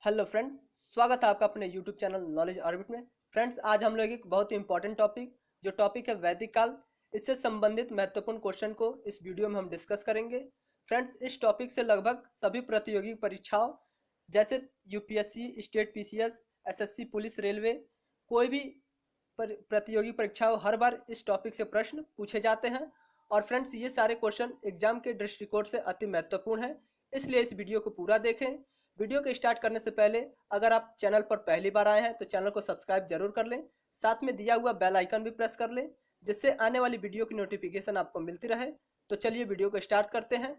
Hello friend, स्वागत है आपका अपने यूट्यूब चैनल नॉलेज ऑर्बिट में। फ्रेंड्स, आज हम लोग एक बहुत ही इंपॉर्टेंट टॉपिक है वैदिक काल, इससे संबंधित महत्वपूर्ण क्वेश्चन को इस वीडियो में हम डिस्कस करेंगे। फ्रेंड्स, इस टॉपिक से लगभग सभी प्रतियोगी परीक्षाओं जैसे UPSC, state PCS, SSC, police, railway, कोई भी प्रतियोगी परीक्षाओं हर बार इस टॉपिक से प्रश्न पूछे जाते हैं। और फ्रेंड्स, ये सारे क्वेश्चन एग्जाम के दृष्टिकोण से अति महत्वपूर्ण है, इसलिए इस वीडियो को पूरा देखें। वीडियो को स्टार्ट करने से पहले अगर आप चैनल पर पहली बार आए हैं तो चैनल को सब्सक्राइब जरूर कर लें, साथ में दिया हुआ बेल आइकन भी प्रेस कर लें, जिससे आने वाली वीडियो की नोटिफिकेशन आपको मिलती रहे। तो चलिए वीडियो को स्टार्ट करते हैं।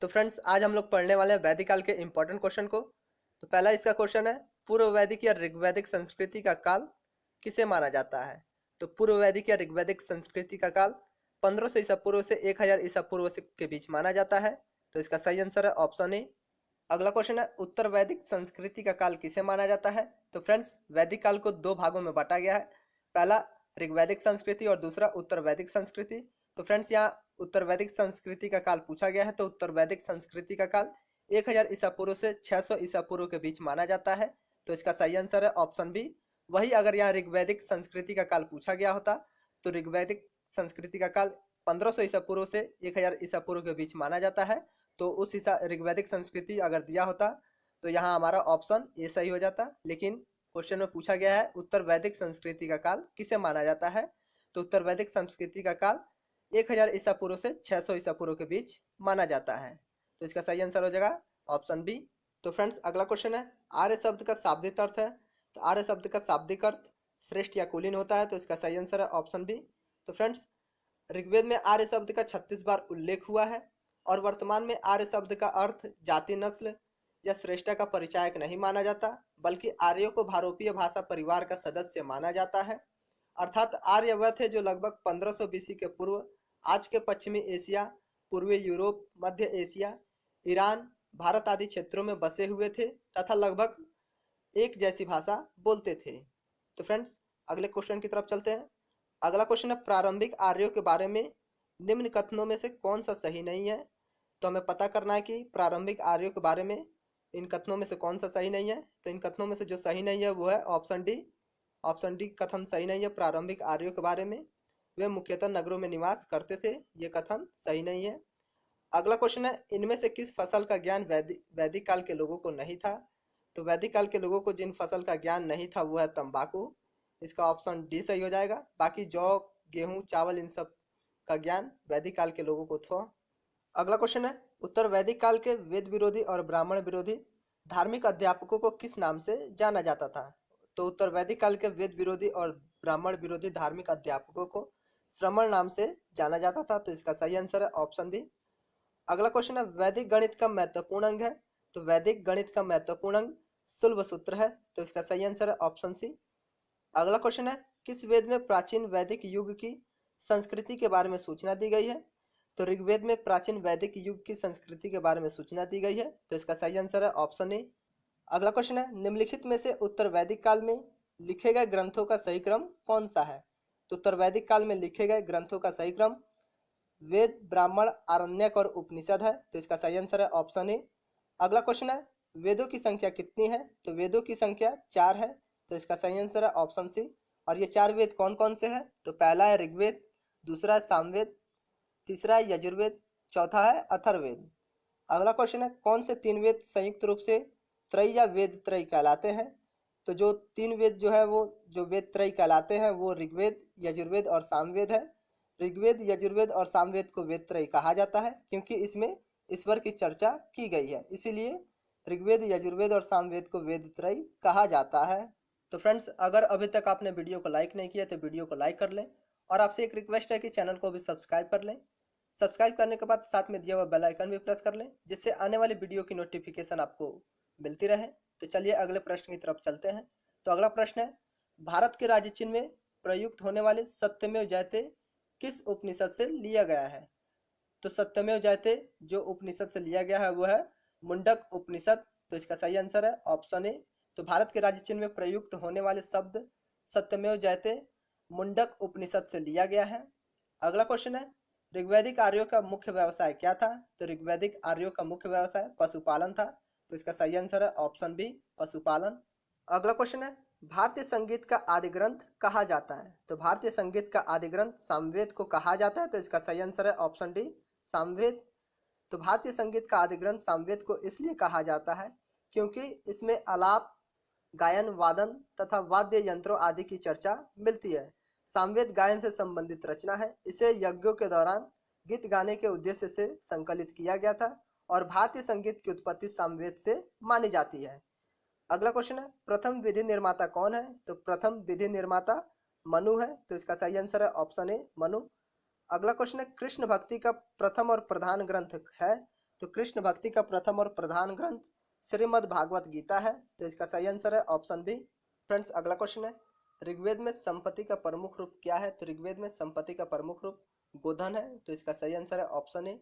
तो फ्रेंड्स, आज हम लोग पढ़ने वाले हैं वैदिक काल के इंपॉर्टेंट क्वेश्चन को। तो पहला इसका क्वेश्चन है, पूर्व वैदिक या ऋग्वैदिक संस्कृति का काल किसे माना जाता है? तो पूर्व वैदिक या ऋग्वैदिक संस्कृति का काल 1500 ईसा पूर्व से 1000 ईसा पूर्व के बीच माना जाता है। तो इसका सही आंसर है ऑप्शन ए। अगला क्वेश्चन है, उत्तर वैदिक संस्कृति का काल किसे माना जाता है? तो फ्रेंड्स, वैदिक काल को दो भागों में बांटा गया है, पहला ऋग्वैदिक संस्कृति और दूसरा उत्तर वैदिक संस्कृति। तो फ्रेंड्स, यहाँ उत्तर वैदिक संस्कृति का काल पूछा गया है, तो उत्तर वैदिक संस्कृति का काल 1000 ईसा पूर्व से 600 ईसा पूर्व के बीच माना जाता है। तो इसका सही आंसर है ऑप्शन बी। वही अगर यहाँ ऋग्वैदिक संस्कृति का काल पूछा गया होता तो ऋग्वैदिक संस्कृति का काल 1500 ईसा पूर्व से 1000 ईसा पूर्व के बीच माना जाता है। तो उस ऋग्वैदिक संस्कृति अगर दिया होता तो यहाँ हमारा ऑप्शन ये सही हो जाता। लेकिन क्वेश्चन में पूछा गया है उत्तर वैदिक संस्कृति का काल किसे माना जाता है? तो उत्तर वैदिक संस्कृति का काल 1000 ईसा पूर्व से 600 ईसा पूर्व के बीच माना जाता है। तो इसका सही आंसर हो जाएगा ऑप्शन बी। तो फ्रेंड्स, अगला क्वेश्चन है, आर्य शब्द का शाब्दिक अर्थ है। तो आर्य शब्द का शाब्दिक अर्थ श्रेष्ठ या कुलीन होता है। तो इसका सही आंसर है ऑप्शन बी। तो फ्रेंड्स, ऋग्वेद में आर्य शब्द का 36 बार उल्लेख हुआ है और वर्तमान में आर्य शब्द का अर्थ जाति, नस्ल या श्रेष्ठता का परिचायक नहीं माना जाता, बल्कि आर्यों को भारोपीय भाषा परिवार का सदस्य माना जाता है। अर्थात आर्य वह थे जो लगभग 1500 बीसी के पूर्व आज के पश्चिमी एशिया, पूर्वी यूरोप, मध्य एशिया, ईरान, भारत आदि क्षेत्रों में बसे हुए थे तथा लगभग एक जैसी भाषा बोलते थे। तो फ्रेंड्स, अगले क्वेश्चन की तरफ चलते हैं। अगला क्वेश्चन है, प्रारंभिक आर्यों के बारे में निम्न कथनों में से कौन सा सही नहीं है? तो हमें पता करना है कि प्रारंभिक आर्यों के बारे में इन कथनों में से कौन सा सही नहीं है। तो इन कथनों में से जो सही नहीं है वो है ऑप्शन डी। ऑप्शन डी कथन सही नहीं है। प्रारंभिक आर्यों के बारे में वे मुख्यतः नगरों में निवास करते थे, ये कथन सही नहीं है। अगला क्वेश्चन है, इनमें से किस फसल का ज्ञान वैदिक काल के लोगों को नहीं था? तो वैदिक काल के लोगों को जिन फसल का ज्ञान नहीं था वो है तंबाकू। इसका ऑप्शन डी सही हो जाएगा। बाकी जौ, गेहूं, चावल, इन सब का ज्ञान वैदिक काल के लोगों को था। अगला क्वेश्चन है, उत्तर वैदिक काल के वेद विरोधी और ब्राह्मण विरोधी धार्मिक अध्यापकों को किस नाम से जाना जाता था? तो उत्तर वैदिक काल के वेद विरोधी और ब्राह्मण विरोधी धार्मिक अध्यापकों को श्रमण नाम से जाना जाता था। तो इसका सही आंसर है ऑप्शन बी। अगला क्वेश्चन है, वैदिक गणित का महत्वपूर्ण अंग है। तो वैदिक गणित का महत्वपूर्ण अंग शुल्ब सूत्र है। तो इसका सही आंसर है ऑप्शन सी। अगला क्वेश्चन है, किस वेद में प्राचीन वैदिक युग की संस्कृति के बारे में सूचना दी गई है? तो ऋग्वेद में प्राचीन वैदिक युग की संस्कृति के बारे में सूचना दी गई है। तो इसका सही आंसर है ऑप्शन ए। अगला क्वेश्चन है, निम्नलिखित में से उत्तर वैदिक काल में लिखे गए ग्रंथों का सही क्रम कौन सा है? तो उत्तर वैदिक काल में लिखे गए ग्रंथों का सही क्रम वेद, ब्राह्मण, आरण्यक और उपनिषद है। तो इसका सही आंसर है ऑप्शन ए। अगला क्वेश्चन है, वेदों की संख्या कितनी है? तो वेदों की संख्या 4 है। तो इसका सही आंसर है ऑप्शन सी। और ये 4 वेद कौन कौन से हैं? तो पहला है ऋग्वेद, दूसरा है सामवेद, तीसरा है यजुर्वेद, चौथा है अथर्ववेद। अगला क्वेश्चन है, कौन से 3 वेद संयुक्त रूप से त्रय या वेद त्रय कहलाते हैं? तो जो 3 वेद जो है वो जो वेद त्रय कहलाते हैं वो ऋग्वेद, यजुर्वेद और सामवेद है। ऋग्वेद, यजुर्वेद और सामवेद को वेद त्रय कहा जाता है क्योंकि इसमें ईश्वर की चर्चा की गई है, इसीलिए ऋग्वेद, यजुर्वेद और सामवेद को वेद त्रय कहा जाता है। तो फ्रेंड्स, अगर अभी तक आपने वीडियो को लाइक नहीं किया तो वीडियो को लाइक कर लें और आपसे एक रिक्वेस्ट है कि चैनल को भी सब्सक्राइब कर लें। सब्सक्राइब करने के बाद साथ में दिया हुआ बेल आइकन भी प्रेस कर लें, जिससे आने वाली वीडियो की नोटिफिकेशन आपको मिलती रहे। तो चलिए अगले प्रश्न की तरफ चलते हैं। तो अगला प्रश्न है, भारत के राज्य चिन्ह में प्रयुक्त होने वाले सत्यमेव जयते किस उपनिषद से लिया गया है? तो सत्यमेव जयते जो उपनिषद से लिया गया है वो है मुंडक उपनिषद। तो इसका सही आंसर है ऑप्शन ए। तो भारत के राज्य चिन्ह में प्रयुक्त होने वाले शब्द सत्यमेव जयते मुंडक उपनिषद से लिया गया है। अगला क्वेश्चन है, ऋग्वैदिक आर्यों का मुख्य व्यवसाय क्या था? तो ऋग्वैदिक आर्यों का मुख्य व्यवसाय पशुपालन था। तो इसका सही आंसर है ऑप्शन बी, पशुपालन। अगला क्वेश्चन है, भारतीय संगीत का आदि ग्रंथ कहा जाता है? तो भारतीय संगीत का आदि ग्रंथ सामवेद को कहा जाता है। तो इसका सही आंसर है ऑप्शन डी, सामवेद। तो भारतीय संगीत का आदि ग्रंथ सामवेद को इसलिए कहा जाता है क्योंकि इसमें आलाप, गायन, वादन तथा वाद्य यंत्रों आदि की चर्चा मिलती है। सामवेद गायन से संबंधित रचना है। इसे यज्ञों के दौरान गीत गाने के उद्देश्य से संकलित किया गया था और भारतीय संगीत की उत्पत्ति सामवेद से मानी जाती है। अगला क्वेश्चन है, प्रथम विधि निर्माता कौन है? तो प्रथम विधि निर्माता मनु है। तो इसका सही आंसर है ऑप्शन ए, मनु। अगला क्वेश्चन है, कृष्ण भक्ति का प्रथम और प्रधान ग्रंथ है? तो कृष्ण भक्ति का प्रथम और प्रधान ग्रंथ श्रीमद् भागवत गीता है। तो इसका सही आंसर है ऑप्शन बी। फ्रेंड्स, अगला क्वेश्चन है, ऋग्वेद में संपत्ति का प्रमुख रूप क्या है? तो ऋग्वेद में संपत्ति का प्रमुख रूप गोधन है। तो इसका सही आंसर है ऑप्शन ए।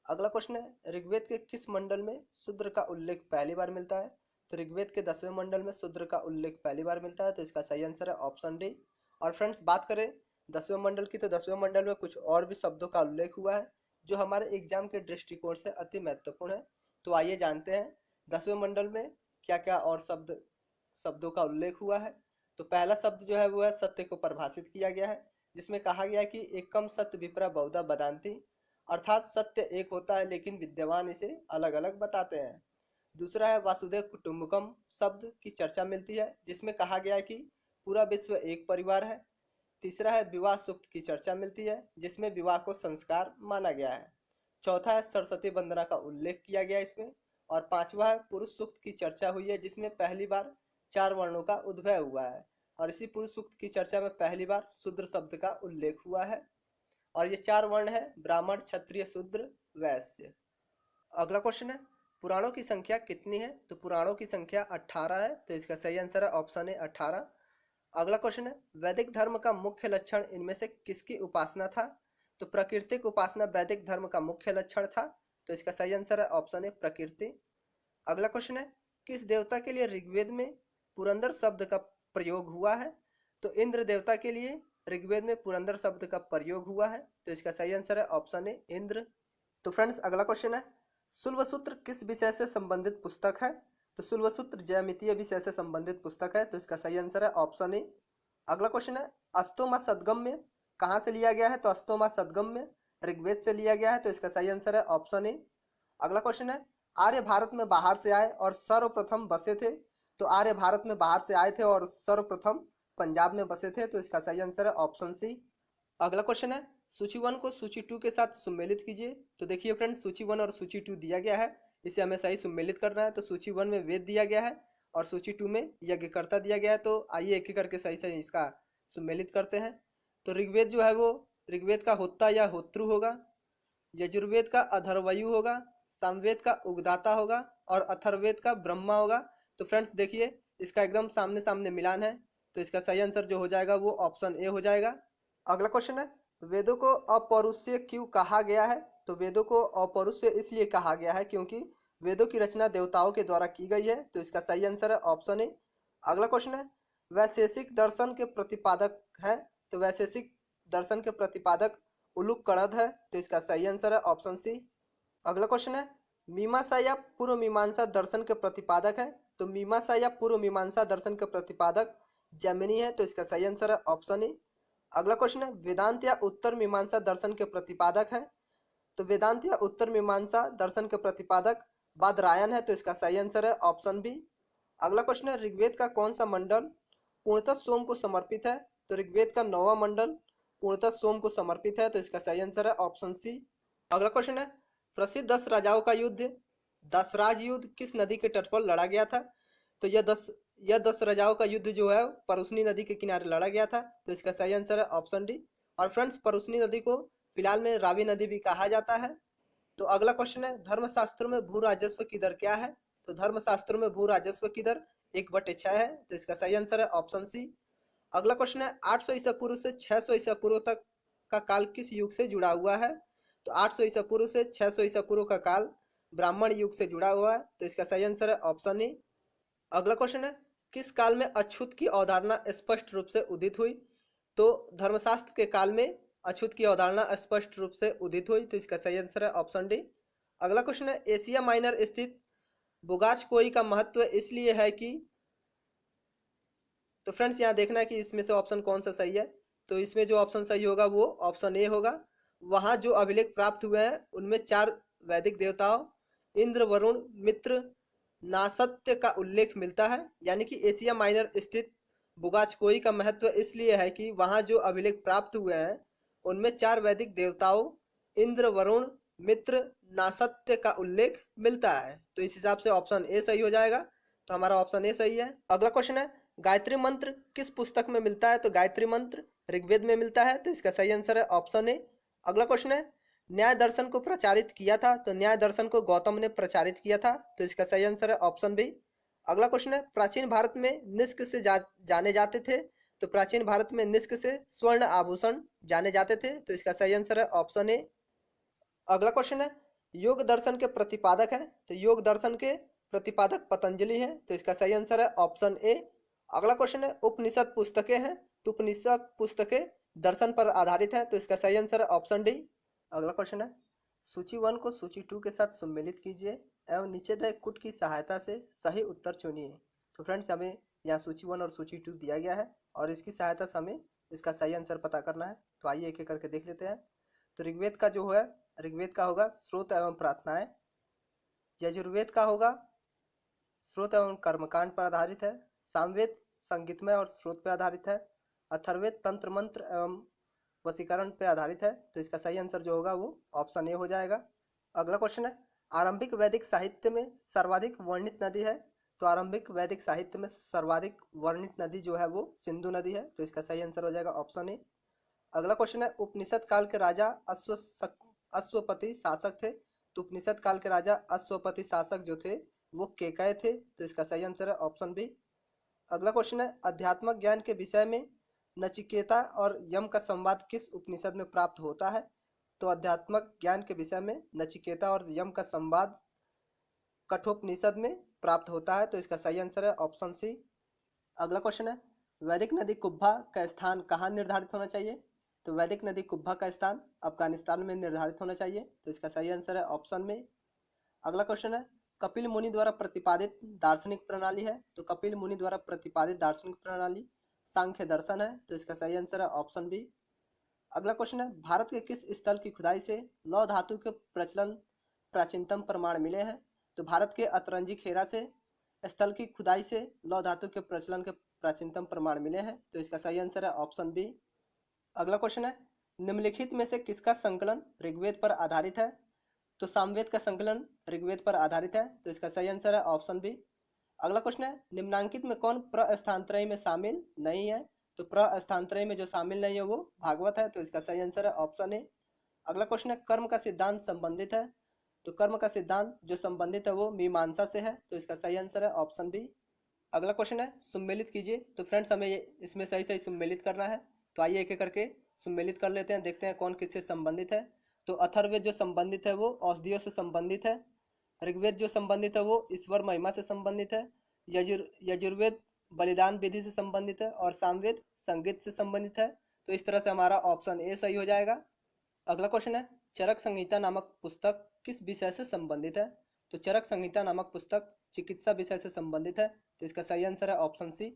अगला क्वेश्चन है, ऋग्वेद के किस मंडल में शूद्र का उल्लेख पहली बार मिलता है? तो ऋग्वेद के 10वें मंडल में शूद्र का उल्लेख पहली बार मिलता है। तो इसका सही आंसर है ऑप्शन डी। और फ्रेंड्स, बात करें 10वें मंडल की, तो 10वें मंडल में कुछ और भी शब्दों का उल्लेख हुआ है जो हमारे एग्जाम के दृष्टिकोण से अति महत्वपूर्ण है। तो आइए जानते हैं 10वें मंडल में क्या क्या और शब्दों का उल्लेख हुआ है। तो पहला शब्द जो है वो है सत्य को परिभाषित किया गया है, जिसमें कहा गया है कि एकम सत्य विपरा बहुधा वदान्ति, अर्थात सत्य एक होता है लेकिन विद्यमान इसे अलग अलग बताते हैं। दूसरा है वासुदेव कुटुंबकम शब्द की चर्चा मिलती है, जिसमें कहा गया है कि पूरा विश्व एक परिवार है। तीसरा है विवाह सूक्त की चर्चा मिलती है, जिसमें विवाह को संस्कार माना गया है। चौथा है सरस्वती वंदना का उल्लेख किया गया इसमें। और पांचवा है पुरुष सूक्त की चर्चा हुई है, जिसमें पहली बार 4 वर्णों का उद्भव हुआ है। और इसी पुरुष सूक्त की चर्चा में पहली बार शूद्र शब्द का उल्लेख हुआ है। और ये 4 वर्ण है ब्राह्मण, क्षत्रिय, शूद्र, वैश्य। अगला क्वेश्चन है, पुराणों की संख्या कितनी है? तो पुराणों की संख्या 18 है। तो इसका सही आंसर है ऑप्शन ए, 18। अगला क्वेश्चन है, वैदिक धर्म का मुख्य लक्षण इनमें से किसकी उपासना था? तो प्राकृतिक उपासना वैदिक धर्म का मुख्य लक्षण था। तो इसका सही आंसर है ऑप्शन ए, प्रकृति। अगला क्वेश्चन है, किस देवता के लिए ऋग्वेद में पुरंदर शब्द का प्रयोग हुआ है? तो इंद्र देवता के लिए ऋग्वेद में पुरंदर शब्द का प्रयोग हुआ है। तो इसका सही आंसर है ऑप्शन ए, इंद्र। तो फ्रेंड्स, अगला क्वेश्चन है, शुल्वसूत्र किस विषय से संबंधित पुस्तक है? तो शुल्वसूत्र ज्यामितीय विषय से संबंधित पुस्तक है। तो इसका सही आंसर है ऑप्शन ए। अगला क्वेश्चन है, अस्तोमा सदगम्य कहाँ से लिया गया है? तो अस्तोमा सदगम्य ऋग्वेद से लिया गया है। तो इसका सही आंसर है ऑप्शन ए। अगला क्वेश्चन है, आर्य भारत में बाहर से आए और सर्वप्रथम बसे थे? तो आर्य भारत में बाहर से आए थे और सर्वप्रथम पंजाब में बसे थे। तो इसका सही आंसर है ऑप्शन सी। अगला क्वेश्चन है, सूची 1 को सूची 2 के साथ सम्मिलित कीजिए। तो देखिए फ्रेंड्स, सूची 1 और सूची 2 दिया गया है, इसे हमें सही सम्मिलित करना है। तो सूची 1 में वेद दिया गया है और सूची 2 में यज्ञकर्ता दिया गया है। तो आइए एक एक करके सही सही इसका सम्मिलित करते हैं। तो ऋग्वेद जो है वो ऋग्वेद का होता या होत्रु होगा, यजुर्वेद का अथर्वयु होगा, सामवेद का उगदाता होगा और अथर्ववेद का ब्रह्मा होगा। तो फ्रेंड्स देखिए, इसका एकदम सामने सामने मिलान है। तो इसका सही आंसर जो हो जाएगा वो ऑप्शन ए हो जाएगा। अगला क्वेश्चन है, वेदों को अपौरुषीय क्यों कहा गया है? तो वेदों को अपौरुषीय इसलिए कहा गया है क्योंकि वेदों की रचना देवताओं के द्वारा की गई है। तो इसका सही आंसर है ऑप्शन ए। अगला क्वेश्चन है, वैशेषिक दर्शन के प्रतिपादक हैं? तो वैशेषिक दर्शन के प्रतिपादक उलूक कणद है। तो इसका सही आंसर है ऑप्शन सी। अगला क्वेश्चन है, मीमांसा या पूर्व मीमांसा दर्शन के प्रतिपादक है? तो मीमांसा या पूर्व मीमांसा दर्शन के प्रतिपादक जैमिनी है। तो इसका सही आंसर है ऑप्शन ए। अगला क्वेश्चन है, वेदांत या उत्तर मीमांसा दर्शन के प्रतिपादक है? तो वेदांत या उत्तर मीमांसा दर्शन के प्रतिपादक बादरायण है। तो इसका सही आंसर है ऑप्शन बी। अगला क्वेश्चन है, ऋग्वेद का कौन सा मंडल पूर्णतः सोम को समर्पित है? तो ऋग्वेद का 9वां मंडल पूर्णतः सोम को समर्पित है। तो इसका सही आंसर है ऑप्शन सी। अगला क्वेश्चन है, प्रसिद्ध 10 राजाओं का युद्ध दसराज युद्ध किस नदी के तट पर लड़ा गया था? तो यह 10 राजाओं का युद्ध जो है परुस्नी नदी के किनारे लड़ा गया था। तो इसका सही आंसर है ऑप्शन डी। और फ्रेंड्स, परुस्नी नदी को फिलहाल में रावी नदी भी कहा जाता है। तो अगला क्वेश्चन है, धर्मशास्त्रों में भू राजस्व की दर क्या है? तो धर्मशास्त्रों में भू राजस्व की दर 1/6 है। तो इसका सही आंसर है ऑप्शन सी। अगला क्वेश्चन है, 800 ईसा पूर्व से 600 ईसा पूर्व तक का काल किस युग से जुड़ा हुआ है? तो 800 ईसा पूर्व से 600 ईसा पूर्व का काल ब्राह्मण युग से जुड़ा हुआ है। तो इसका सही आंसर है ऑप्शन ए। अगला क्वेश्चन है, किस काल में अछूत की अवधारणा स्पष्ट रूप से उदित हुई? तो धर्मशास्त्र के काल में अछूत की अवधारणा स्पष्ट रूप से उदित हुई, तो इसका सही आंसर है ऑप्शन डी। अगला क्वेश्चन है, एशिया माइनर स्थित बुगाचकोई का महत्व इसलिए है कि, तो फ्रेंड्स यहाँ देखना है कि इसमें से ऑप्शन कौन सा सही है। तो इसमें जो ऑप्शन सही होगा वो ऑप्शन ए होगा। वहाँ जो अभिलेख प्राप्त हुए हैं उनमें 4 वैदिक देवताओं इंद्र, वरुण, मित्र, नासत्य का उल्लेख मिलता है। यानी कि एशिया माइनर स्थित बुगाचकोई का महत्व इसलिए है कि वहाँ जो अभिलेख प्राप्त हुए हैं उनमें 4 वैदिक देवताओं इंद्र, वरुण, मित्र, नासत्य का उल्लेख मिलता है। तो इस हिसाब से ऑप्शन ए सही हो जाएगा। तो हमारा ऑप्शन ए सही है। अगला क्वेश्चन है, गायत्री मंत्र किस पुस्तक में मिलता है? तो गायत्री मंत्र ऋग्वेद में मिलता है, तो इसका सही आंसर है ऑप्शन ए। अगला क्वेश्चन है, न्याय दर्शन को प्रचारित किया था? तो न्याय दर्शन को गौतम ने प्रचारित किया था, तो इसका सही आंसर है ऑप्शन बी। अगला क्वेश्चन है, प्राचीन भारत में निष्क से जाने जाते थे? तो प्राचीन भारत में निष्क से स्वर्ण आभूषण जाने जाते थे, तो इसका सही आंसर है ऑप्शन ए। अगला क्वेश्चन है, योग दर्शन के प्रतिपादक है? तो योग दर्शन के प्रतिपादक पतंजलि है, तो इसका सही आंसर है ऑप्शन ए। अगला क्वेश्चन है, उपनिषद पुस्तकें हैं? तो उपनिषद पुस्तकें दर्शन पर आधारित है, तो इसका सही आंसर है ऑप्शन डी। अगला क्वेश्चन है, सूची 1 को सूची 2 के साथ सम्मिलित कीजिए एवं नीचे दिए कुट की सहायता से सही उत्तर चुनिए। तो फ्रेंड्स हमें यहाँ सूची 1 और सूची 2 दिया गया है और इसकी सहायता से हमें इसका सही आंसर पता करना है। तो आइए एक एक करके देख लेते हैं। तो ऋग्वेद का जो है, ऋग्वेद का होगा स्रोत एवं प्रार्थनाएं। यजुर्वेद का होगा स्रोत एवं कर्मकांड पर आधारित है। सामवेद संगीतमय और स्रोत पर आधारित है। अथर्ववेद तंत्र मंत्र एवं वशीकरण पर आधारित है, तो इसका सही आंसर जो होगा वो ऑप्शन ए हो जाएगा। अगला क्वेश्चन है, आरंभिक वैदिक साहित्य में सर्वाधिक वर्णित नदी है? तो आरंभिक वैदिक साहित्य में सर्वाधिक वर्णित नदी जो है वो सिंधु नदी है, तो इसका सही आंसर हो जाएगा ऑप्शन ए। अगला क्वेश्चन है, उपनिषद काल के राजा अश्वपति शासक थे? तो उपनिषद काल के राजा अश्वपति शासक जो थे वो केकय थे, तो इसका सही आंसर है ऑप्शन बी। अगला क्वेश्चन है, अध्यात्मक ज्ञान के विषय में नचिकेता और यम का संवाद किस उपनिषद में प्राप्त होता है? तो अध्यात्मक ज्ञान के विषय में नचिकेता और यम का संवाद कठोपनिषद में प्राप्त होता है, तो इसका सही आंसर है ऑप्शन सी। अगला क्वेश्चन है, वैदिक नदी कुब्भा का स्थान कहाँ निर्धारित होना चाहिए? तो वैदिक नदी कुब्भा का स्थान अफगानिस्तान में निर्धारित होना चाहिए, तो इसका सही आंसर है ऑप्शन में। अगला क्वेश्चन है, कपिल मुनि द्वारा प्रतिपादित दार्शनिक प्रणाली है? तो कपिल मुनि द्वारा प्रतिपादित दार्शनिक प्रणाली सांख्य दर्शन है, तो इसका सही आंसर है ऑप्शन बी। अगला क्वेश्चन है, भारत के किस स्थल की खुदाई से लौह धातु के प्रचलन प्राचीनतम प्रमाण मिले हैं? तो भारत के अतरंजी खेरा से स्थल की खुदाई से लौह धातु के प्रचलन के प्राचीनतम प्रमाण मिले हैं, तो इसका सही आंसर है ऑप्शन बी। अगला क्वेश्चन है, निम्नलिखित में से किसका संकलन ऋग्वेद पर आधारित है? तो सामवेद का संकलन ऋग्वेद पर आधारित है, तो इसका सही आंसर है ऑप्शन बी। अगला क्वेश्चन है, निम्नांकित में कौन प्रस्थानत्रयी में शामिल नहीं है? तो प्रस्थानत्रयी में जो शामिल नहीं है वो भागवत है, तो इसका सही आंसर है ऑप्शन ए। अगला क्वेश्चन है, कर्म का सिद्धांत संबंधित है? तो कर्म का सिद्धांत जो संबंधित है वो मीमांसा से है, तो इसका सही आंसर है ऑप्शन बी। अगला क्वेश्चन है, सम्मिलित कीजिए। तो फ्रेंड्स हमें इसमें सही सही सम्मिलित करना है, तो आइए एक एक करके सम्मिलित कर लेते हैं, देखते हैं कौन किससे संबंधित है। तो अथर्ववेद जो संबंधित है वो औषधियों से संबंधित है। ऋग्वेद जो संबंधित है वो ईश्वर महिमा से संबंधित है। यजुर्वेद बलिदान विधि से संबंधित है और सामवेद संगीत से संबंधित है। तो इस तरह से हमारा ऑप्शन ए सही हो जाएगा। अगला क्वेश्चन है, चरक संहिता नामक पुस्तक किस विषय से संबंधित है? तो चरक संहिता नामक पुस्तक चिकित्सा विषय से संबंधित है, तो इसका सही आंसर है ऑप्शन सी।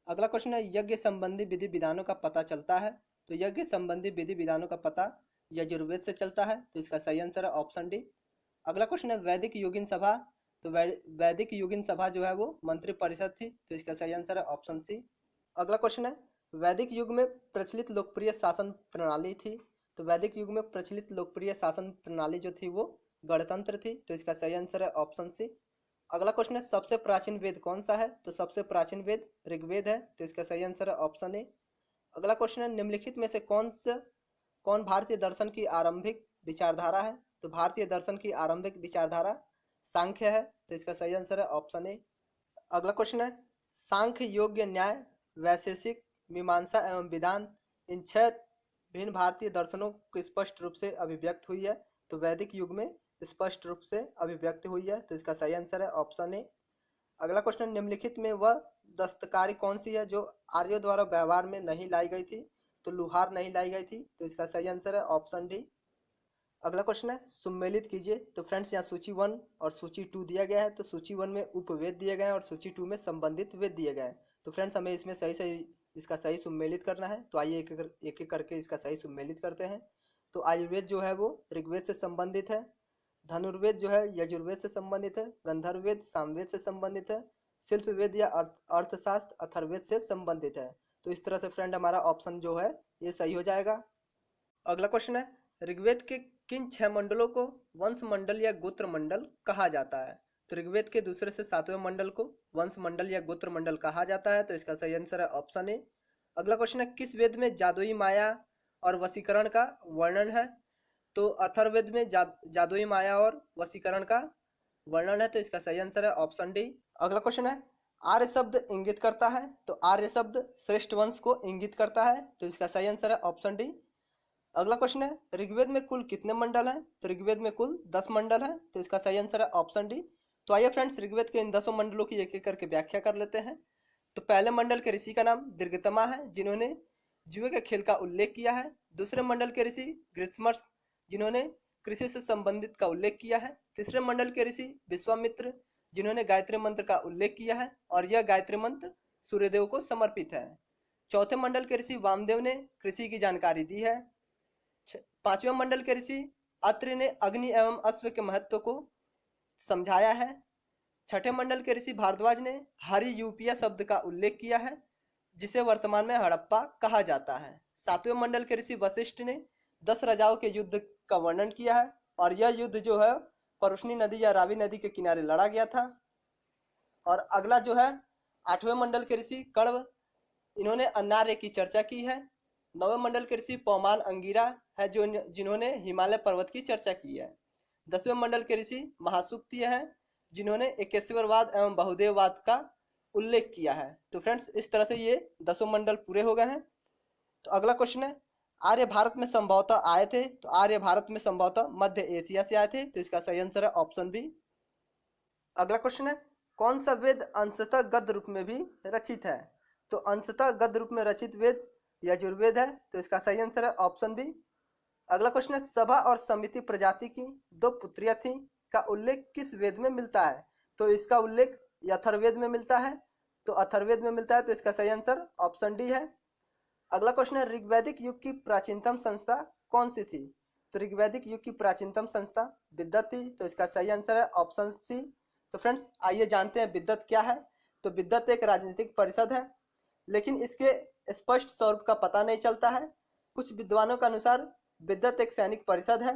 अगला क्वेश्चन है, यज्ञ संबंधी विधि विधानों का पता चलता है? तो यज्ञ संबंधी विधि विधानों का पता यजुर्वेद से चलता है, तो इसका सही आंसर है ऑप्शन डी। अगला क्वेश्चन है, वैदिक योगिन सभा? तो वैदिक योगिन सभा जो है वो मंत्री परिषद थी, तो इसका सही आंसर है ऑप्शन सी। अगला क्वेश्चन है, वैदिक युग में प्रचलित लोकप्रिय शासन प्रणाली थी? तो वैदिक युग में प्रचलित लोकप्रिय शासन प्रणाली जो थी वो गणतंत्र थी, तो इसका सही आंसर है ऑप्शन सी। अगला क्वेश्चन है, सबसे प्राचीन वेद कौन सा है? तो सबसे प्राचीन वेद ऋग्वेद है, तो इसका सही आंसर है ऑप्शन ए। अगला क्वेश्चन है, निम्नलिखित में से कौन भारतीय दर्शन की आरंभिक विचारधारा है? तो भारतीय दर्शन की आरंभिक विचारधारा सांख्य है, तो इसका सही आंसर है ऑप्शन ए। अगला क्वेश्चन है, सांख्य, योग्य, न्याय, वैशेषिक, मीमांसा एवं वेदांत इन 6 भिन्न भारतीय दर्शनों को स्पष्ट रूप से अभिव्यक्त हुई है? तो वैदिक युग में स्पष्ट रूप से अभिव्यक्त हुई है, तो इसका सही आंसर है ऑप्शन ए। अगला क्वेश्चन, निम्नलिखित में वह दस्तकारी कौन सी है जो आर्यों द्वारा व्यवहार में नहीं लाई गई थी? तो लुहार नहीं लाई गई थी, तो इसका सही आंसर है ऑप्शन डी। अगला क्वेश्चन है सुमेलित कीजिए। तो फ्रेंड्स यहाँ सूची 1 और सूची 2 दिया गया है। तो सूची 1 में उपवेद दिए गए हैं और सूची 2 में संबंधित वेद दिए गए हैं। तो फ्रेंड्स हमें इसमें सही सही इसका सही सुमेलित करना है। तो आइए एक एक करके इसका सही सुमेलित करते हैं। तो आयुर्वेद जो है वो ऋग्वेद से संबंधित है, धनुर्वेद जो है यजुर्वेद से संबंधित है, गंधर्ववेद सामवेद से संबंधित है, शिल्पवेद या अर्थशास्त्र अथर्ववेद से संबंधित है। तो इस तरह से फ्रेंड हमारा ऑप्शन जो है ये सही हो जाएगा। अगला क्वेश्चन है ऋग्वेद के किन 6 मंडलों को वंश मंडल या गोत्र मंडल कहा जाता है। तो ऋग्वेद के दूसरे से 7वें मंडल को वंश मंडल या गोत्र मंडल कहा जाता है। तो इसका सही आंसर है ऑप्शन ए। अगला क्वेश्चन है किस वेद में जादुई माया और वशीकरण का वर्णन है। तो अथर्ववेद में जादुई माया और वशीकरण का वर्णन है। तो इसका सही आंसर है ऑप्शन डी। अगला क्वेश्चन है आर्य शब्द इंगित करता है। तो आर्य शब्द श्रेष्ठ वंश को इंगित करता है। तो इसका सही आंसर है ऑप्शन डी। अगला क्वेश्चन है ऋग्वेद में कुल कितने मंडल हैं। तो ऋग्वेद में कुल 10 मंडल हैं। तो इसका सही आंसर है ऑप्शन डी। तो आइए फ्रेंड्स ऋग्वेद के इन 10 मंडलों की एक एक करके व्याख्या कर लेते हैं। तो पहले मंडल के ऋषि का नाम दीर्घतमा है, जिन्होंने जुए के खेल का उल्लेख किया है। दूसरे मंडल के ऋषि ग्रीष्मर्ष, जिन्होंने कृषि से संबंधित का उल्लेख किया है। तीसरे मंडल के ऋषि विश्वामित्र, जिन्होंने गायत्री मंत्र का उल्लेख किया है और यह गायत्री मंत्र सूर्यदेव को समर्पित है। चौथे मंडल के ऋषि वामदेव ने कृषि की जानकारी दी है। पांचवें मंडल के ऋषि अत्रि ने अग्नि एवं अश्व के महत्व को समझाया है। छठे मंडल के ऋषि भारद्वाज ने हरि यूपिया शब्द का उल्लेख किया है, जिसे वर्तमान में हड़प्पा कहा जाता है। सातवें मंडल के ऋषि वशिष्ठ ने 10 राजाओं के युद्ध का वर्णन किया है और यह युद्ध जो है परुष्णी नदी या रावी नदी के किनारे लड़ा गया था। और अगला जो है 8वें मंडल के ऋषि कण्व, इन्होंने अन्नार्य की चर्चा की है। 9वें मंडल के ऋषि पौमान अंगिरा है, जो जिन्होंने हिमालय पर्वत की चर्चा की है। 10वें मंडल के ऋषि महासुक्तिय हैं, जिन्होंने एकेश्वरवाद एवं बहुदेववाद का उल्लेख किया है। तो फ्रेंड्स इस तरह से ये 10 मंडल पूरे हो गए हैं। तो अगला क्वेश्चन है आर्य भारत में संभवतः आए थे। तो आर्य भारत में संभवतः मध्य एशिया से आए थे। तो इसका सही आंसर है ऑप्शन बी। अगला क्वेश्चन है कौन सा वेद अंशतः गद्य रूप में भी रचित है। तो अंशतः गद्य रूप में रचित वेद यजुर्वेद है। तो इसका सही आंसर है ऑप्शन बी। अगला क्वेश्चन है सभा और समिति प्रजाति की 2 पुत्रियां थीं का उल्लेख किस वेद में मिलता है। तो इसका उल्लेख अथर्ववेद में मिलता है। तो अथर्ववेद में मिलता है। तो इसका सही आंसर ऑप्शन डी है। अगला क्वेश्चन है ऋग्वैदिक युग की प्राचीनतम संस्था कौन सी थी। तो ऋग्वैदिक युग की प्राचीनतम संस्था विद्वत थी। तो इसका सही आंसर है ऑप्शन सी। तो फ्रेंड्स आइए जानते हैं विद्वत क्या है। तो विद्वत एक राजनीतिक परिषद है, लेकिन इसके स्पष्ट स्वरूप का पता नहीं चलता है। कुछ विद्वानों के अनुसार विद्वत एक सैनिक परिषद है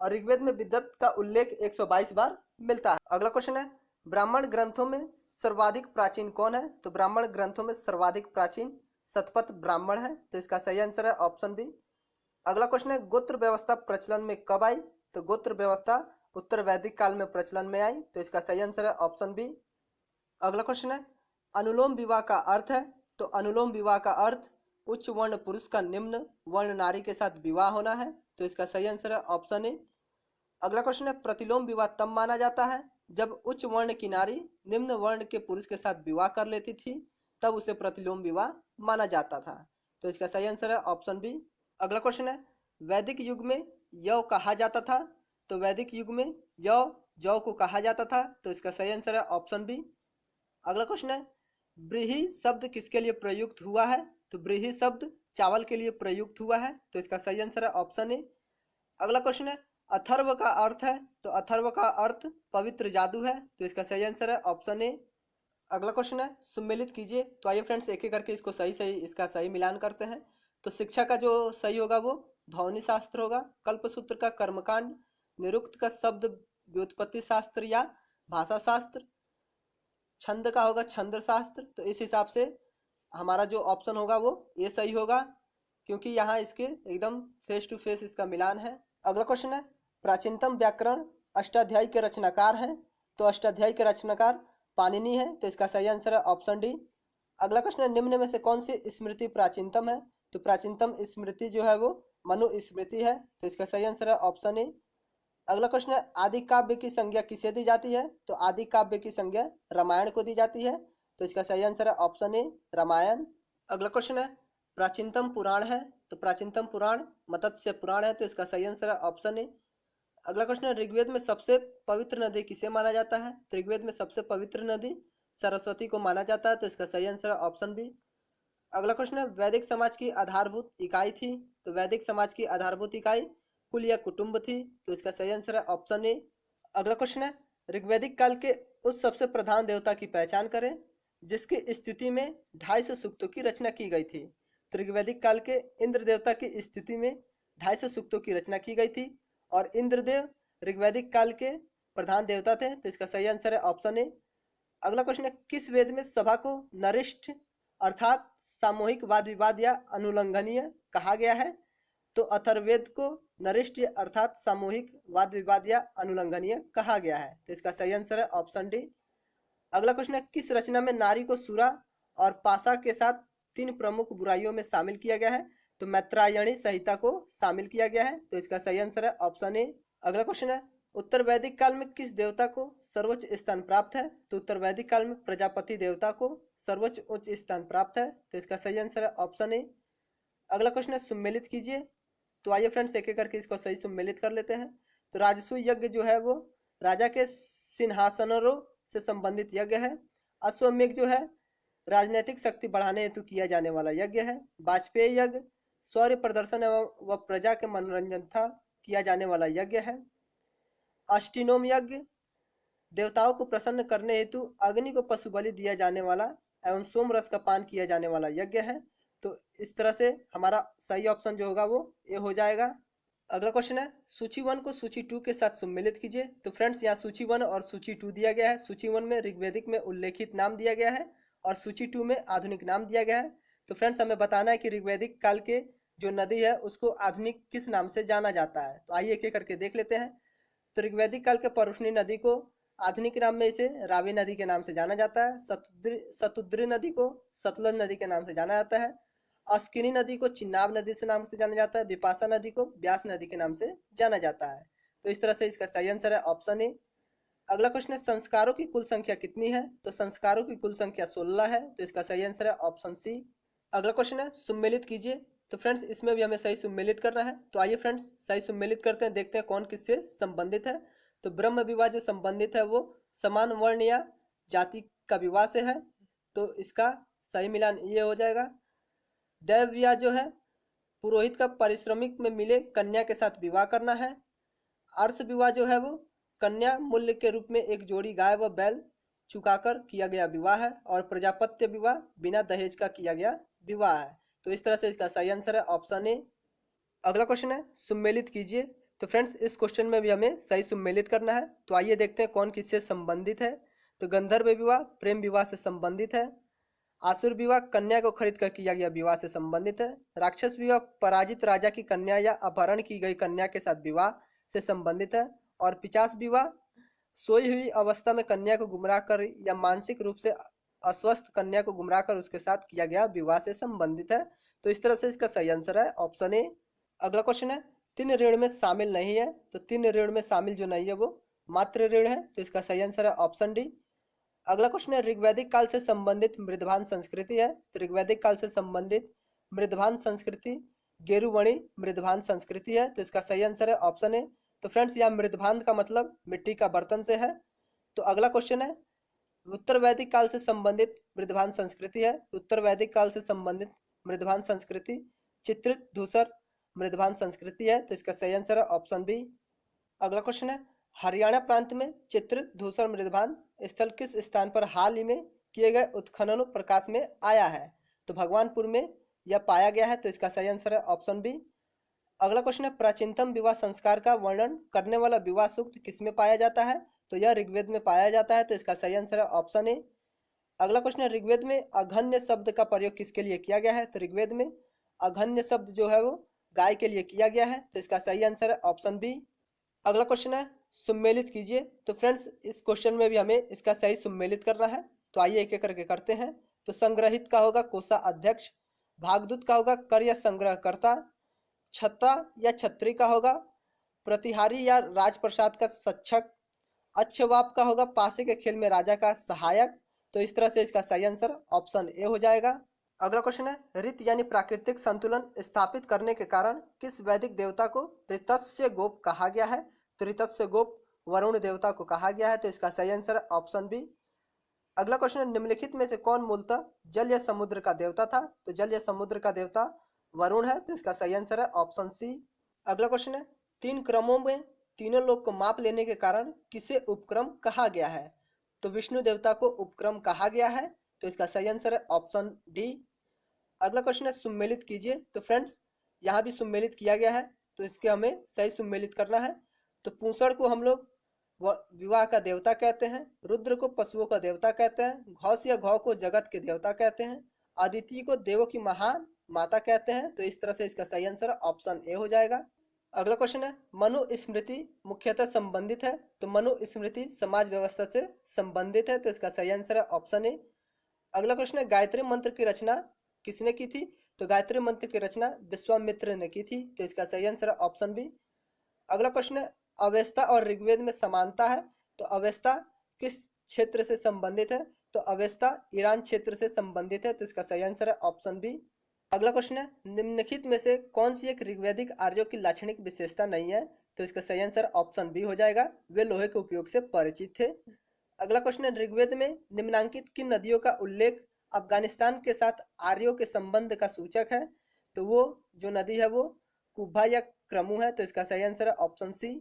और ऋग्वेद में विद्वत का उल्लेख 122 बार मिलता है। अगला क्वेश्चन है ब्राह्मण ग्रंथों में सर्वाधिक प्राचीन कौन है। तो ब्राह्मण ग्रंथों में सर्वाधिक प्राचीन शतपथ ब्राह्मण है। तो इसका सही आंसर है ऑप्शन बी। अगला क्वेश्चन है गोत्र व्यवस्था प्रचलन में कब आई। तो गोत्र व्यवस्था उत्तर वैदिक काल में प्रचलन में आई। तो इसका सही आंसर है ऑप्शन बी। अगला क्वेश्चन है अनुलोम विवाह का अर्थ है। तो अनुलोम विवाह का अर्थ उच्च वर्ण पुरुष का निम्न वर्ण नारी के साथ विवाह होना है। तो इसका सही आंसर है ऑप्शन ए। अगला क्वेश्चन है प्रतिलोम विवाह तब माना जाता है जब उच्च वर्ण की नारी निम्न वर्ण के पुरुष के साथ विवाह कर लेती थी, तब उसे प्रतिलोम विवाह माना जाता था। तो इसका सही आंसर है ऑप्शन बी। अगला क्वेश्चन है वैदिक युग में यौ कहा जाता था। तो वैदिक युग में यौ जौ को कहा जाता था। तो इसका सही आंसर है ऑप्शन बी। अगला क्वेश्चन है ब्रीही शब्द किसके लिए प्रयुक्त हुआ है। तो ब्रीही शब्द चावल के लिए प्रयुक्त हुआ है। तो इसका सही आंसर है ऑप्शन ए। अगला क्वेश्चन है अथर्व का अर्थ है। तो अथर्व का अर्थ पवित्र जादू है। तो इसका सही आंसर है ऑप्शन ए। अगला क्वेश्चन है सुमेलित कीजिए। तो आइए फ्रेंड्स एक एक करके इसको इसका सही मिलान करते हैं। तो शिक्षा का जो सही होगा वो ध्वनि शास्त्र होगा, कल्पसूत्र का कर्मकांड, निरुक्त का शब्द व्युत्पत्ति शास्त्र या भाषा शास्त्र, छंद का होगा छंद शास्त्र। तो इस हिसाब से हमारा जो ऑप्शन होगा वो ये सही होगा, क्योंकि यहाँ इसके एकदम फेस टू फेस इसका मिलान है। अगला क्वेश्चन है प्राचीनतम व्याकरण अष्टाध्यायी के रचनाकार हैं। तो अष्टाध्यायी के रचनाकार पाणिनि है। तो इसका सही आंसर है ऑप्शन डी। अगला क्वेश्चन है निम्न में से कौन सी स्मृति प्राचीनतम है। तो प्राचीनतम स्मृति जो है वो मनु स्मृति है। तो इसका सही आंसर है ऑप्शन ए। अगला क्वेश्चन है आदि काव्य की संज्ञा किसे दी जाती है। तो आदि काव्य की संज्ञा रामायण को दी जाती है। तो इसका सही आंसर है ऑप्शन ए रामायण। अगला क्वेश्चन है प्राचीनतम पुराण है। तो प्राचीनतम पुराण मत्स्य पुराण है, तो इसका सही आंसर है ऑप्शन ए। अगला क्वेश्चन है, ऋग्वेद में सबसे पवित्र नदी किसे माना जाता है? तो ऋग्वेद में सबसे पवित्र नदी सरस्वती को माना जाता है, तो इसका सही आंसर है ऑप्शन बी। अगला क्वेश्चन है, वैदिक समाज की आधारभूत इकाई थी? तो वैदिक समाज की आधारभूत इकाई कुल या कुटुंब थी, तो इसका सही आंसर है ऑप्शन ए। अगला क्वेश्चन है, ऋग्वैदिक काल के उस सबसे प्रधान देवता की पहचान करें जिसकी स्तुति में 250 सूक्तों की रचना की गई थी। तो ऋग्वैदिक काल के इंद्र देवता की स्तुति में 250 सूक्तों की रचना की गई थी और इंद्रदेव ऋग्वैदिक काल के प्रधान देवता थे, तो इसका सही आंसर है ऑप्शन ए। अगला क्वेश्चन है, किस वेद में सभा को नरिष्ठ अर्थात सामूहिक वाद विवाद या अनुल्लंघनीय कहा गया है? तो अथर्ववेद को नरिष्ठ अर्थात सामूहिक वाद विवाद या अनुल्लंघनीय कहा गया है, तो इसका सही आंसर है ऑप्शन डी। अगला क्वेश्चन है, किस रचना में नारी को सुरा और पाशा के साथ 3 प्रमुख बुराइयों में शामिल किया गया है? तो मैत्रायणी संहिता को शामिल किया गया है, तो इसका सही आंसर है ऑप्शन ए। अगला क्वेश्चन है, उत्तर वैदिक काल में किस देवता को सर्वोच्च स्थान प्राप्त है? तो उत्तर वैदिक काल में प्रजापति देवता को सर्वोच्च उच्च स्थान प्राप्त है, तो इसका सही आंसर है ऑप्शन ए। अगला क्वेश्चन है, सुम्मेलित कीजिए। तो आइए फ्रेंड्स एक एक करके इसको सही सुम्मेलित कर लेते हैं। तो राजसूय यज्ञ जो है वो राजा के सिंहासनों से संबंधित यज्ञ है। अश्वमेध जो है राजनीतिक शक्ति बढ़ाने हेतु किया जाने वाला यज्ञ है। वाजपेयी यज्ञ शौर्य प्रदर्शन व प्रजा के मनोरंजन था किया जाने वाला यज्ञ है। अष्टिनोम यज्ञ देवताओं को प्रसन्न करने हेतु अग्नि को पशु बलि दिया जाने वाला एवं सोम रस का पान किया जाने वाला यज्ञ है। तो इस तरह से हमारा सही ऑप्शन जो होगा वो ये हो जाएगा। अगला क्वेश्चन है, सूची 1 को सूची 2 के साथ सम्मिलित कीजिए। तो फ्रेंड्स यहाँ सूची 1 और सूची 2 दिया गया है। सूची 1 में ऋग्वैदिक में उल्लेखित नाम दिया गया है और सूची 2 में आधुनिक नाम दिया गया है। तो फ्रेंड्स हमें बताना है कि ऋग्वैदिक काल के जो नदी है उसको आधुनिक किस नाम से जाना जाता है। तो आइए एक एक करके देख लेते हैं। तो ऋग्वैदिक काल के परुष्णी नदी को आधुनिक नाम में इसे रावी नदी के नाम से जाना जाता है। सतुद्री नदी को सतलज नदी के नाम से जाना जाता है। अस्किनी नदी को चिन्नाब नदी से नाम से जाना जाता है। विपाशा नदी को ब्यास नदी के नाम से जाना जाता है। तो इस तरह से इसका सही आंसर है ऑप्शन ए। अगला क्वेश्चन है, संस्कारों की कुल संख्या कितनी है? तो संस्कारों की कुल संख्या 16 है, तो इसका सही आंसर है ऑप्शन सी। अगला क्वेश्चन है, सुम्मेलित कीजिए। तो फ्रेंड्स इसमें भी हमें सही सुम्मेलित करना है। तो आइए फ्रेंड्स सही सुम्मेलित करते हैं, देखते हैं कौन किससे संबंधित है। तो ब्रह्म विवाह जो संबंधित है वो समान वर्ण या जाति का विवाह से है, तो इसका सही मिलान ये हो जाएगा। दैव विवाह जो है पुरोहित का पारिश्रमिक में मिले कन्या के साथ विवाह करना है। अर्श विवाह जो है वो कन्या मूल्य के रूप में एक जोड़ी गाय व बैल चुकाकर किया गया विवाह है। और प्रजापत्य विवाह बिना दहेज का किया गया विवाह है। तो इस तरह से इसका सही आंसर है ऑप्शन ए। अगला क्वेश्चन है, सुम्मेलित कीजिए। तो फ्रेंड्स इस क्वेश्चन में भी हमें सही सुम्मेलित करना है। तो आइए देखते हैं कौन किससे संबंधित है। तो गंधर्व विवाह प्रेम विवाह से संबंधित है। आसुर विवाह कन्या को खरीद कर किया गया विवाह से संबंधित है। राक्षस विवाह पराजित राजा की कन्या या अपहरण की गई कन्या के साथ विवाह से संबंधित है। और पिशाच विवाह सोई हुई अवस्था में कन्या को गुमराह कर या मानसिक रूप से अस्वस्थ कन्या को गुमराह कर उसके साथ किया गया विवाह से संबंधित है। तो इस तरह से इसका सही आंसर है ऑप्शन ए। अगला क्वेश्चन है, 3 ऋण में शामिल नहीं है। तो 3 ऋण में शामिल जो नहीं है वो मात्र ऋण है, तो इसका सही आंसर है ऑप्शन डी। अगला क्वेश्चन है, ऋग्वैदिक काल से संबंधित मृदभान संस्कृति है। तो ऋग्वैदिक काल से संबंधित मृदभान संस्कृति गेरुवणी मृदभान संस्कृति है, तो इसका सही आंसर है ऑप्शन ए। तो फ्रेंड्स यहाँ मृदभान का मतलब मिट्टी का बर्तन से है। तो अगला क्वेश्चन है, उत्तर वैदिक काल से संबंधित मृदभान संस्कृति है। उत्तर वैदिक काल से संबंधित मृदभान संस्कृति चित्रित धूसर मृदभान संस्कृति है, तो इसका सही आंसर है ऑप्शन बी। अगला क्वेश्चन है, हरियाणा प्रांत में चित्रित धूसर मृदभान स्थल किस स्थान पर हाल ही में किए गए उत्खननों प्रकाश में आया है? तो भगवानपुर में यह पाया गया है, तो इसका सही आंसर है ऑप्शन बी। अगला क्वेश्चन है, प्राचीनतम विवाह संस्कार का वर्णन करने वाला विवाह सूक्त किसमें पाया जाता है? तो यह ऋग्वेद में पाया जाता है, तो इसका सही आंसर है ऑप्शन ए। अगला क्वेश्चन है, ऋग्वेद में अघन्य शब्द का प्रयोग किसके लिए किया गया है? तो ऋग्वेद में अघन्य शब्द जो है वो गाय के लिए किया गया है, तो इसका सही आंसर है ऑप्शन बी। अगला क्वेश्चन है, सुम्मेलित कीजिए। तो फ्रेंड्स इस क्वेश्चन में भी हमें इसका सही सुम्मेलित करना है। तो आइए एक एक करके करते हैं। तो संग्रहित का होगा कोषा अध्यक्ष, भागदूत का होगा कर या संग्रहकर्ता, छत्ता या छत्री का होगा प्रतिहारी या राजप्रसाद का सक्षक, अच्छवाप का होगा पासे के खेल में राजा का सहायक। तो इस तरह से इसका सही आंसर ऑप्शन ए हो जाएगा। अगला क्वेश्चन है ऋत यानी प्राकृतिक संतुलन स्थापित करने के कारण किस वैदिक देवता को ऋतस्य गोप कहा गया है? तो ऋतस्य गोप वरुण देवता को कहा गया है, तो इसका सही आंसर है ऑप्शन बी। अगला क्वेश्चन है निम्नलिखित में से कौन मूलतः जल या समुद्र का देवता था? तो जल या समुद्र का देवता वरुण है, तो इसका सही आंसर है ऑप्शन सी। अगला क्वेश्चन है तीन क्रमों में तीनों लोग को माप लेने के कारण किसे उपक्रम कहा गया है? तो विष्णु देवता को उपक्रम कहा गया है, तो इसका सही आंसर है ऑप्शन डी। अगला क्वेश्चन है सुम्मेलित कीजिए। तो फ्रेंड्स यहाँ भी सुम्मेलित किया गया है, तो इसके हमें सही सुम्मेलित करना है। तो पूषण को हम लोग विवाह का देवता कहते हैं, रुद्र को पशुओं का देवता कहते हैं, घौस या घौ को जगत के देवता कहते हैं, अदिति को देवों की महान माता कहते हैं। तो इस तरह से इसका सही आंसर ऑप्शन ए हो जाएगा। अगला क्वेश्चन है मनु स्मृति मुख्यतः संबंधित है? तो मनु स्मृति समाज व्यवस्था से संबंधित है, तो इसका सही आंसर है ऑप्शन ए। अगला क्वेश्चन है गायत्री मंत्र की रचना किसने की थी? तो गायत्री मंत्र की रचना विश्वामित्र ने की थी, तो इसका सही आंसर है ऑप्शन बी। अगला क्वेश्चन है अवेस्ता और ऋग्वेद में समानता है? तो अवेस्ता किस क्षेत्र से संबंधित है? तो अवेस्ता ईरान क्षेत्र से संबंधित है, तो इसका सही आंसर है ऑप्शन बी। अगला क्वेश्चन है निम्नलिखित में से कौन सी एक ऋग्वैदिक आर्यों की लाक्षणिक विशेषता नहीं है? तो इसका सही आंसर ऑप्शन बी हो जाएगा, वे लोहे के उपयोग से परिचित थे। अगला क्वेश्चन है ऋग्वेद में निम्नांकित किन नदियों का उल्लेख अफगानिस्तान के साथ आर्यों के संबंध का सूचक है? तो वो जो नदी है वो कुब्भा या क्रमु है, तो इसका सही आंसर है ऑप्शन सी।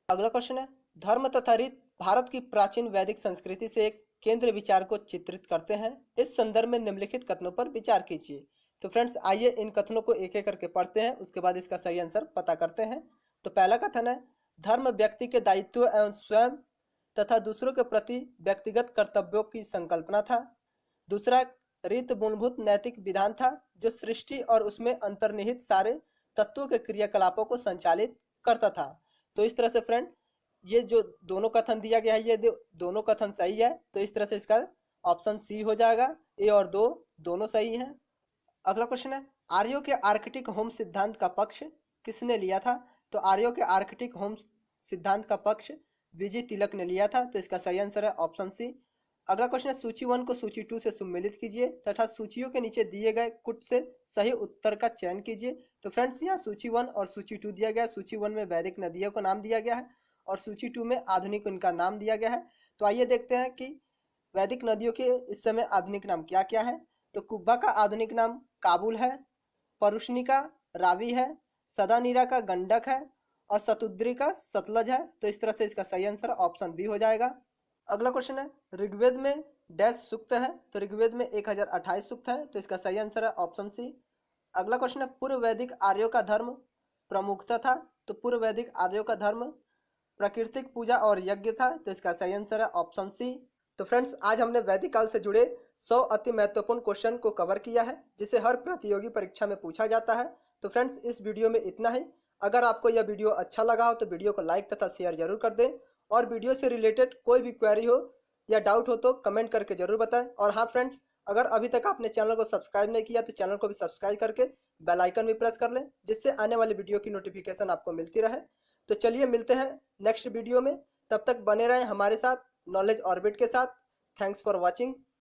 अगला क्वेश्चन है धर्म तथा रीत भारत की प्राचीन वैदिक संस्कृति से एक केंद्र विचार को चित्रित करते हैं। इस संदर्भ में निम्नलिखित कथनों पर विचार कीजिए। तो फ्रेंड्स आइए इन कथनों को एक एक करके पढ़ते हैं, उसके बाद इसका सही आंसर पता करते हैं। तो पहला कथन है धर्म व्यक्ति के दायित्व एवं स्वयं तथा दूसरों के प्रति व्यक्तिगत कर्तव्यों की संकल्पना था। दूसरा रीत मूलभूत नैतिक विधान था जो सृष्टि और उसमें अंतर्निहित सारे तत्वों के क्रियाकलापों को संचालित करता था। तो इस तरह से फ्रेंड ये जो दोनों कथन दिया गया है ये दोनों कथन सही है, तो इस तरह से इसका ऑप्शन सी हो जाएगा। ए और दो दोनों सही हैं। अगला क्वेश्चन है आर्यों के आर्कटिक होम सिद्धांत का पक्ष किसने लिया था? तो आर्यों के आर्कटिक होम सिद्धांत का पक्ष विजय तिलक ने लिया था, तो इसका सही आंसर है ऑप्शन सी। अगला क्वेश्चन है सूची 1 को सूची 2 से सम्मिलित कीजिए तथा सूचियों के नीचे दिए गए कुछ से सही उत्तर का चयन कीजिए। तो फ्रेंड्स यहाँ सूची 1 और सूची 2 दिया गया है। सूची 1 में वैदिक नदियों को नाम दिया गया है और सूची 2 में आधुनिक उनका नाम दिया गया है। तो आइए देखते हैं कि वैदिक नदियों के इस समय आधुनिक नाम क्या क्या है। तो कुब्बा का आधुनिक नाम काबुल है, परुष्णी का रावी है, सदानीरा का गंडक है और सतुद्री का सतलज है। तो इस तरह से इसका सही आंसर ऑप्शन बी हो जाएगा। अगला क्वेश्चन है ऋग्वेद में डैश सूक्त है? तो ऋग्वेद में 1028 सूक्त है, तो इसका सही आंसर है ऑप्शन सी। अगला क्वेश्चन है पूर्व वैदिक आर्यों का धर्म प्रमुखता था? तो पूर्व वैदिक आर्यों का धर्म प्राकृतिक पूजा और यज्ञ था, तो इसका सही आंसर है ऑप्शन सी। तो फ्रेंड्स आज हमने वैदिक काल से जुड़े 100 अति महत्वपूर्ण क्वेश्चन को कवर किया है जिसे हर प्रतियोगी परीक्षा में पूछा जाता है। तो फ्रेंड्स इस वीडियो में इतना ही। अगर आपको यह वीडियो अच्छा लगा हो तो वीडियो को लाइक तथा शेयर जरूर कर दें और वीडियो से रिलेटेड कोई भी क्वेरी हो या डाउट हो तो कमेंट करके जरूर बताएं। और हाँ फ्रेंड्स अगर अभी तक आपने चैनल को सब्सक्राइब नहीं किया तो चैनल को भी सब्सक्राइब करके बेल आइकन भी प्रेस कर लें जिससे आने वाली वीडियो की नोटिफिकेशन आपको मिलती रहे। तो चलिए मिलते हैं नेक्स्ट वीडियो में, तब तक बने रहें हमारे साथ नॉलेज ऑर्बिट के साथ। Thanks for watching.